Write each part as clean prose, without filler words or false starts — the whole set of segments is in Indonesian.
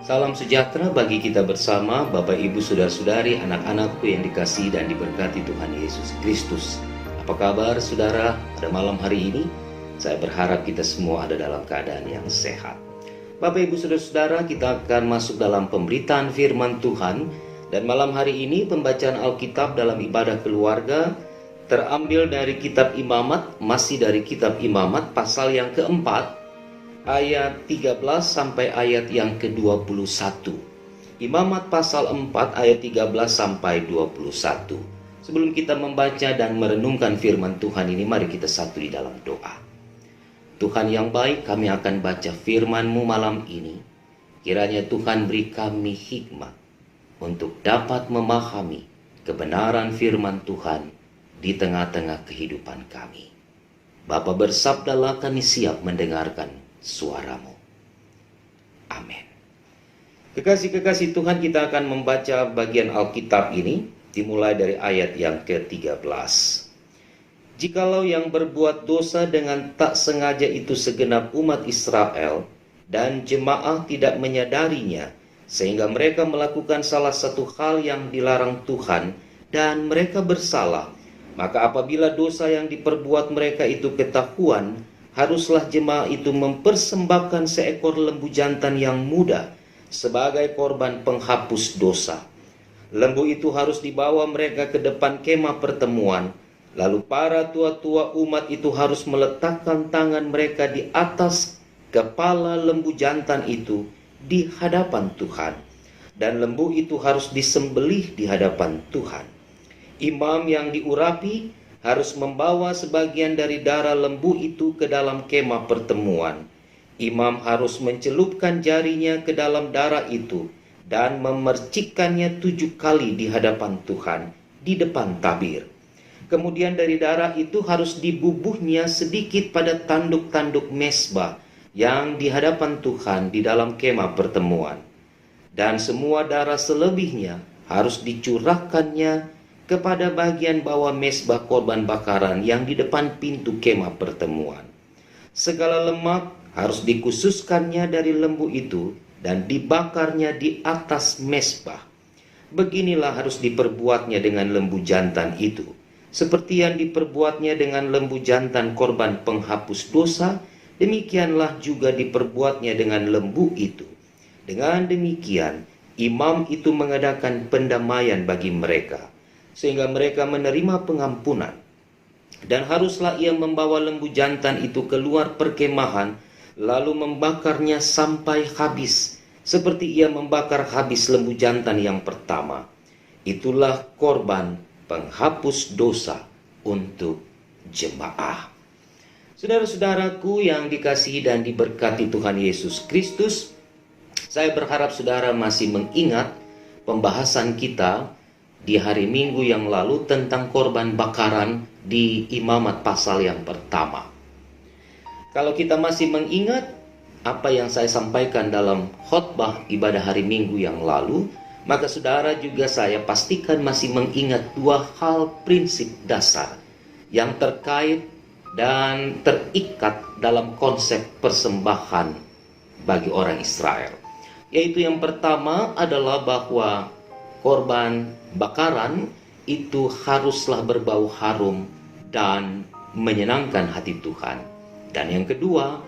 Salam sejahtera bagi kita bersama, Bapak Ibu Saudara-saudari, anak-anakku yang dikasihi dan diberkati Tuhan Yesus Kristus. Apa kabar saudara pada malam hari ini? Saya berharap kita semua ada dalam keadaan yang sehat. Bapak Ibu Saudara-saudara, kita akan masuk dalam pemberitaan firman Tuhan. Dan malam hari ini pembacaan Alkitab dalam ibadah keluarga terambil dari kitab Imamat, masih dari kitab Imamat pasal yang keempat, ayat 13 sampai ayat yang ke-21. Imamat pasal 4 ayat 13 sampai 21. Sebelum kita membaca dan merenungkan firman Tuhan ini, mari kita satu di dalam doa. Tuhan yang baik, kami akan baca firman-Mu malam ini. Kiranya Tuhan beri kami hikmat untuk dapat memahami kebenaran firman Tuhan di tengah-tengah kehidupan kami. Bapa, bersabdalah, kami siap mendengarkan suara-Mu. Amin. Kekasih-kekasih Tuhan, kita akan membaca bagian Alkitab ini dimulai dari ayat yang ke-13. Jikalau yang berbuat dosa dengan tak sengaja itu segenap umat Israel, dan jemaah tidak menyadarinya, sehingga mereka melakukan salah satu hal yang dilarang Tuhan, dan mereka bersalah, maka apabila dosa yang diperbuat mereka itu ketahuan, haruslah jemaah itu mempersembahkan seekor lembu jantan yang muda sebagai korban penghapus dosa. Lembu itu harus dibawa mereka ke depan kemah pertemuan. Lalu para tua-tua umat itu harus meletakkan tangan mereka di atas kepala lembu jantan itu di hadapan Tuhan. Dan lembu itu harus disembelih di hadapan Tuhan. Imam yang diurapi harus membawa sebagian dari darah lembu itu ke dalam kemah pertemuan. Imam harus mencelupkan jarinya ke dalam darah itu dan memercikkannya 7 kali di hadapan Tuhan di depan tabir. Kemudian dari darah itu harus dibubuhnya sedikit pada tanduk-tanduk mezbah yang di hadapan Tuhan di dalam kemah pertemuan. Dan semua darah selebihnya harus dicurahkannya kepada bagian bawah mezbah korban bakaran yang di depan pintu kemah pertemuan. Segala lemak harus dikhususkannya dari lembu itu dan dibakarnya di atas mezbah. Beginilah harus diperbuatnya dengan lembu jantan itu, seperti yang diperbuatnya dengan lembu jantan korban penghapus dosa. Demikianlah juga diperbuatnya dengan lembu itu. Dengan demikian, imam itu mengadakan pendamaian bagi mereka, sehingga mereka menerima pengampunan. Dan haruslah ia membawa lembu jantan itu keluar perkemahan, lalu membakarnya sampai habis, seperti ia membakar habis lembu jantan yang pertama. Itulah korban penghapus dosa untuk jemaah. Saudara-saudaraku yang dikasihi dan diberkati Tuhan Yesus Kristus, saya berharap saudara masih mengingat pembahasan kita di hari Minggu yang lalu tentang korban bakaran di Imamat pasal yang pertama. Kalau kita masih mengingat apa yang saya sampaikan dalam khotbah ibadah hari Minggu yang lalu, maka saudara juga saya pastikan masih mengingat 2 hal prinsip dasar yang terkait dan terikat dalam konsep persembahan bagi orang Israel. Yaitu yang pertama adalah bahwa korban bakaran itu haruslah berbau harum dan menyenangkan hati Tuhan. Dan yang kedua,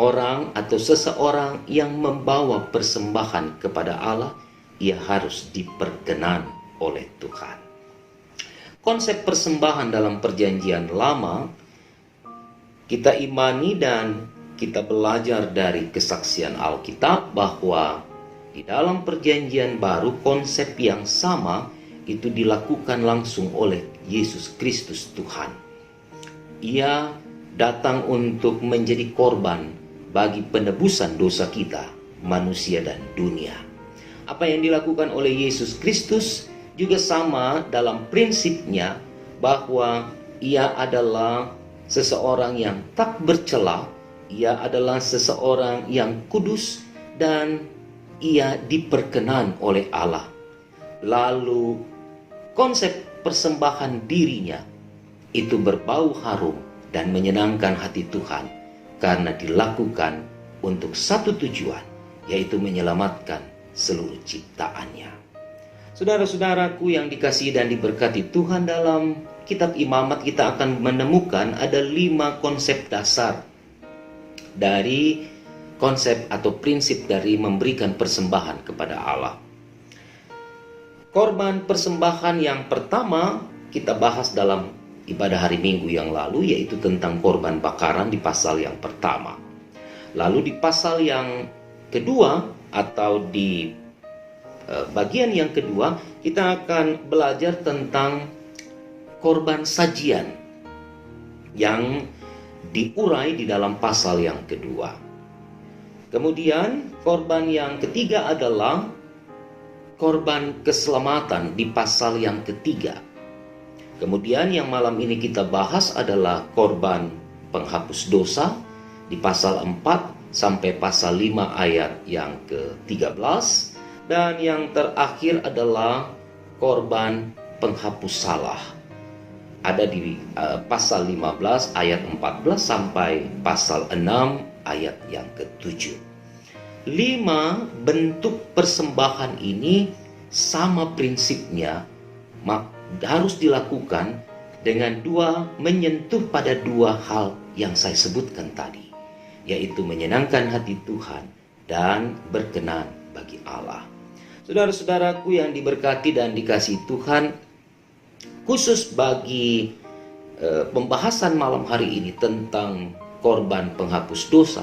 orang atau seseorang yang membawa persembahan kepada Allah, ia harus diperkenan oleh Tuhan. Konsep persembahan dalam perjanjian lama kita imani dan kita belajar dari kesaksian Alkitab bahwa di dalam perjanjian baru konsep yang sama itu dilakukan langsung oleh Yesus Kristus Tuhan. Ia datang untuk menjadi korban bagi penebusan dosa kita, manusia dan dunia. Apa yang dilakukan oleh Yesus Kristus juga sama dalam prinsipnya, bahwa ia adalah seseorang yang tak bercela, ia adalah seseorang yang kudus dan ia diperkenan oleh Allah. Lalu konsep persembahan dirinya itu berbau harum dan menyenangkan hati Tuhan karena dilakukan untuk satu tujuan, yaitu menyelamatkan seluruh ciptaannya. Saudara-saudaraku yang dikasihi dan diberkati Tuhan, dalam kitab Imamat kita akan menemukan ada 5 konsep dasar dari konsep atau prinsip dari memberikan persembahan kepada Allah. Korban persembahan yang pertama kita bahas dalam ibadah hari Minggu yang lalu, yaitu tentang korban bakaran di pasal yang pertama. Lalu di pasal yang kedua atau di bagian yang kedua kita akan belajar tentang korban sajian yang diurai di dalam pasal yang kedua. Kemudian korban yang ketiga adalah korban keselamatan di pasal yang ketiga. Kemudian yang malam ini kita bahas adalah korban penghapus dosa di pasal 4 sampai pasal 5 ayat yang ke-13. Dan yang terakhir adalah korban penghapus salah. Ada di pasal 15 ayat 14 sampai pasal 6 ayat yang ke-7. 5 bentuk persembahan ini sama prinsipnya, harus dilakukan dengan menyentuh pada 2 hal yang saya sebutkan tadi, yaitu menyenangkan hati Tuhan dan berkenan bagi Allah. Saudara-saudaraku yang diberkati dan dikasihi Tuhan, khusus bagi pembahasan malam hari ini tentang korban penghapus dosa,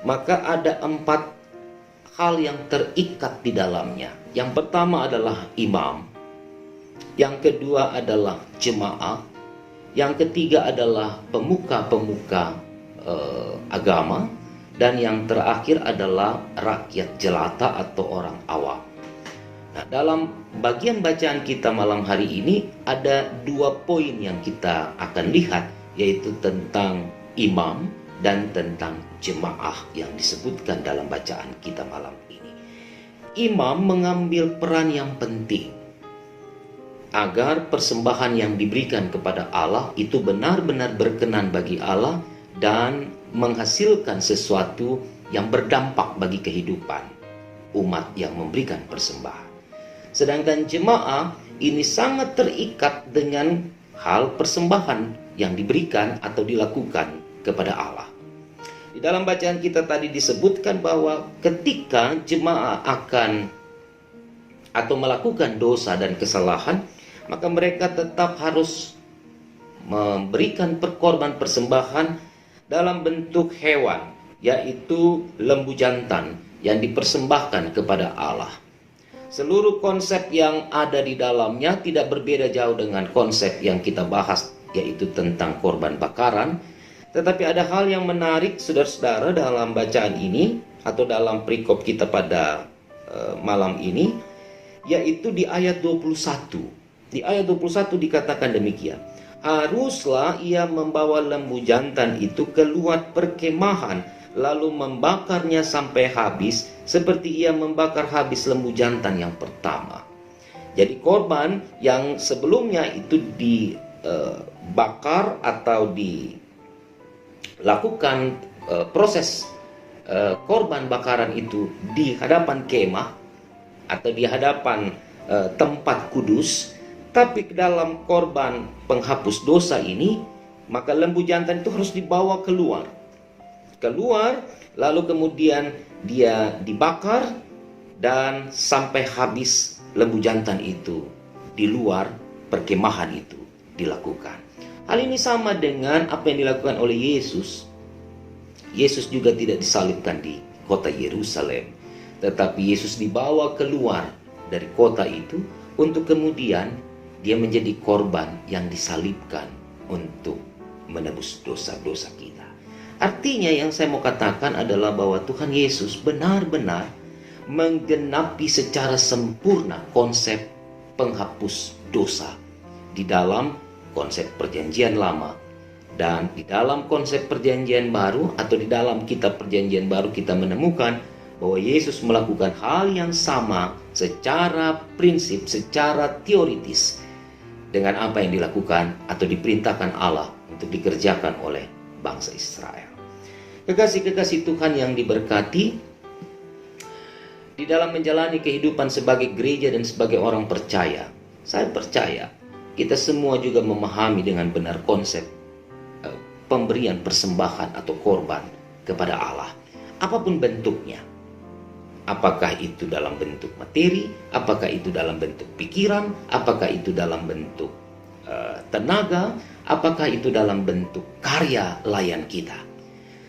maka ada 4 hal yang terikat di dalamnya. Yang pertama adalah imam, yang kedua adalah jemaat, yang ketiga adalah pemuka-pemuka agama, dan yang terakhir adalah rakyat jelata atau orang awam. Nah, dalam bagian bacaan kita malam hari ini ada 2 poin yang kita akan lihat, yaitu tentang imam dan tentang jemaah yang disebutkan dalam bacaan kita malam ini. Imam mengambil peran yang penting agar persembahan yang diberikan kepada Allah itu benar-benar berkenan bagi Allah dan menghasilkan sesuatu yang berdampak bagi kehidupan umat yang memberikan persembahan. Sedangkan jemaah ini sangat terikat dengan hal persembahan yang diberikan atau dilakukan kepada Allah. Di dalam bacaan kita tadi disebutkan bahwa ketika jemaah akan atau melakukan dosa dan kesalahan, maka mereka tetap harus memberikan korban persembahan dalam bentuk hewan, yaitu lembu jantan yang dipersembahkan kepada Allah. Seluruh konsep yang ada di dalamnya tidak berbeda jauh dengan konsep yang kita bahas, yaitu tentang korban bakaran. Tetapi ada hal yang menarik, saudara-saudara, dalam bacaan ini atau dalam perikop kita pada malam ini, yaitu di ayat 21. Di ayat 21 dikatakan demikian: haruslah ia membawa lembu jantan itu keluar perkemahan, lalu membakarnya sampai habis, seperti ia membakar habis lembu jantan yang pertama. Jadi korban yang sebelumnya itu dibakar atau dilakukan proses korban bakaran itu di hadapan kemah atau di hadapan tempat kudus. Tapi dalam korban penghapus dosa ini, maka lembu jantan itu harus dibawa keluar, lalu kemudian dia dibakar dan sampai habis lembu jantan itu di luar perkemahan itu dilakukan. Hal ini sama dengan apa yang dilakukan oleh Yesus. Yesus juga tidak disalibkan di kota Yerusalem, tetapi Yesus dibawa keluar dari kota itu untuk kemudian dia menjadi korban yang disalibkan untuk menebus dosa-dosa kita. Artinya yang saya mau katakan adalah bahwa Tuhan Yesus benar-benar menggenapi secara sempurna konsep penghapus dosa di dalam konsep perjanjian lama. Dan di dalam konsep perjanjian baru atau di dalam kitab perjanjian baru kita menemukan bahwa Yesus melakukan hal yang sama secara prinsip, secara teoritis dengan apa yang dilakukan atau diperintahkan Allah untuk dikerjakan oleh bangsa Israel. Kekasih-kekasih Tuhan yang diberkati, di dalam menjalani kehidupan sebagai gereja dan sebagai orang percaya, saya percaya kita semua juga memahami dengan benar konsep pemberian persembahan atau korban kepada Allah, apapun bentuknya. Apakah itu dalam bentuk materi, apakah itu dalam bentuk pikiran, apakah itu dalam bentuk tenaga, apakah itu dalam bentuk karya layan kita.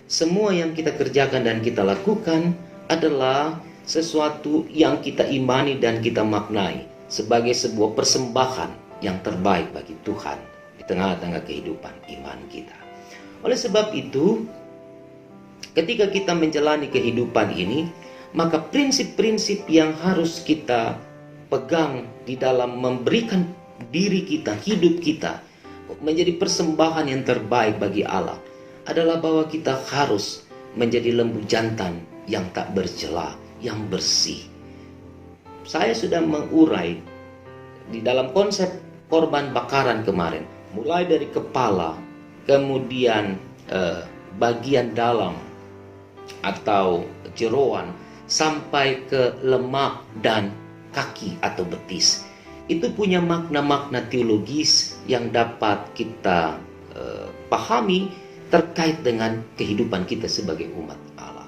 Semua yang kita kerjakan dan kita lakukan adalah sesuatu yang kita imani dan kita maknai sebagai sebuah persembahan yang terbaik bagi Tuhan di tengah-tengah kehidupan iman kita. Oleh sebab itu, ketika kita menjalani kehidupan ini, maka prinsip-prinsip yang harus kita pegang di dalam memberikan diri kita, hidup kita menjadi persembahan yang terbaik bagi Allah adalah bahwa kita harus menjadi lembu jantan yang tak bercela, yang bersih. Saya sudah mengurai di dalam konsep korban bakaran kemarin, mulai dari kepala, kemudian bagian dalam atau jeroan, sampai ke lemak dan kaki atau betis. Itu punya makna-makna teologis yang dapat kita pahami terkait dengan kehidupan kita sebagai umat Allah.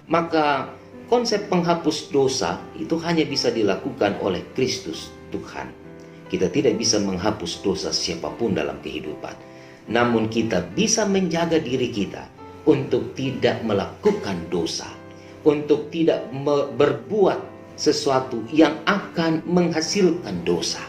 Maka konsep penghapus dosa itu hanya bisa dilakukan oleh Kristus Tuhan. Kita tidak bisa menghapus dosa siapapun dalam kehidupan. Namun kita bisa menjaga diri kita untuk tidak melakukan dosa, untuk tidak berbuat sesuatu yang akan menghasilkan dosa.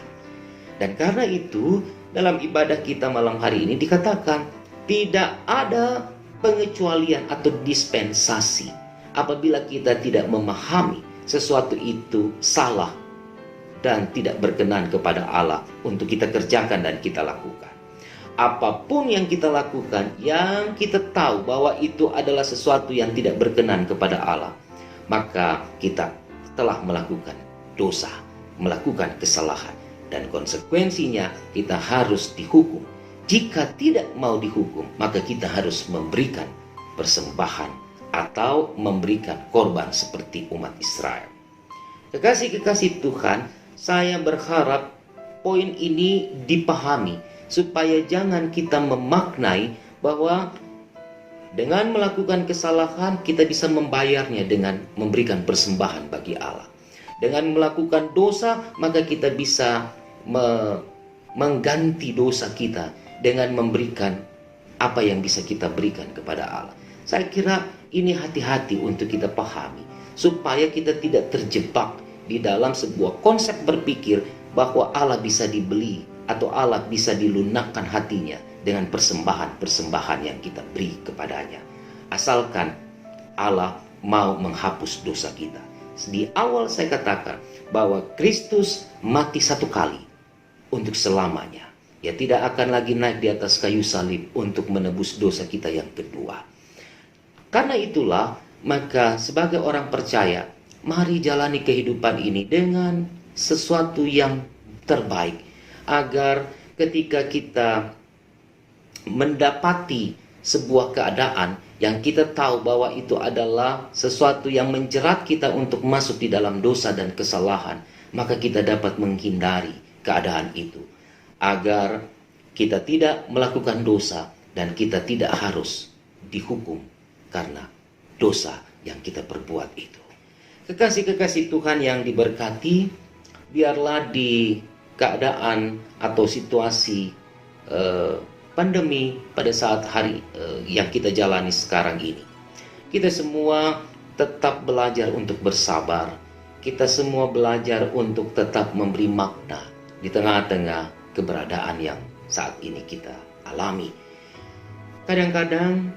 Dan karena itu, dalam ibadah kita malam hari ini dikatakan tidak ada pengecualian atau dispensasi apabila kita tidak memahami sesuatu itu salah dan tidak berkenan kepada Allah untuk kita kerjakan dan kita lakukan. Apapun yang kita lakukan, yang kita tahu bahwa itu adalah sesuatu yang tidak berkenan kepada Allah, maka kita telah melakukan dosa, melakukan kesalahan, dan konsekuensinya kita harus dihukum. Jika tidak mau dihukum, maka kita harus memberikan persembahan atau memberikan korban seperti umat Israel. Kekasih-kekasih Tuhan, saya berharap poin ini dipahami supaya jangan kita memaknai bahwa dengan melakukan kesalahan kita bisa membayarnya dengan memberikan persembahan bagi Allah. Dengan melakukan dosa maka kita bisa mengganti dosa kita dengan memberikan apa yang bisa kita berikan kepada Allah. Saya kira ini hati-hati untuk kita pahami supaya kita tidak terjebak di dalam sebuah konsep berpikir bahwa Allah bisa dibeli atau Allah bisa dilunakkan hatinya dengan persembahan-persembahan yang kita beri kepadanya. Asalkan Allah mau menghapus dosa kita. Di awal saya katakan bahwa Kristus mati satu kali untuk selamanya. Ya tidak akan lagi naik di atas kayu salib untuk menebus dosa kita yang kedua. Karena itulah, maka sebagai orang percaya, mari jalani kehidupan ini dengan sesuatu yang terbaik. Agar ketika kita mendapati sebuah keadaan yang kita tahu bahwa itu adalah sesuatu yang menjerat kita untuk masuk di dalam dosa dan kesalahan, maka kita dapat menghindari keadaan itu. Agar kita tidak melakukan dosa dan kita tidak harus dihukum karena dosa yang kita perbuat itu. Kekasih-kekasih Tuhan yang diberkati, biarlah di keadaan atau situasi pandemi pada saat hari yang kita jalani sekarang ini, kita semua tetap belajar untuk bersabar. Kita semua belajar untuk tetap memberi makna di tengah-tengah keberadaan yang saat ini kita alami. Kadang-kadang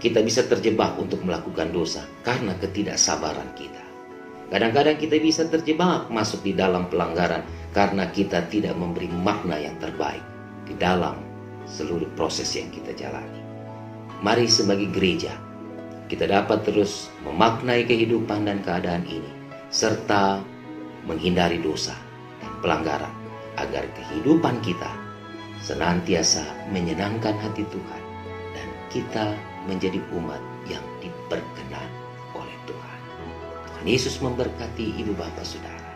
kita bisa terjebak untuk melakukan dosa karena ketidaksabaran kita. Kadang-kadang kita bisa terjebak masuk di dalam pelanggaran karena kita tidak memberi makna yang terbaik di dalam seluruh proses yang kita jalani. Mari sebagai gereja kita dapat terus memaknai kehidupan dan keadaan ini serta menghindari dosa dan pelanggaran agar kehidupan kita senantiasa menyenangkan hati Tuhan dan kita menjadi umat yang diberkenan oleh Tuhan. Tuhan Yesus memberkati ibu bapak saudara.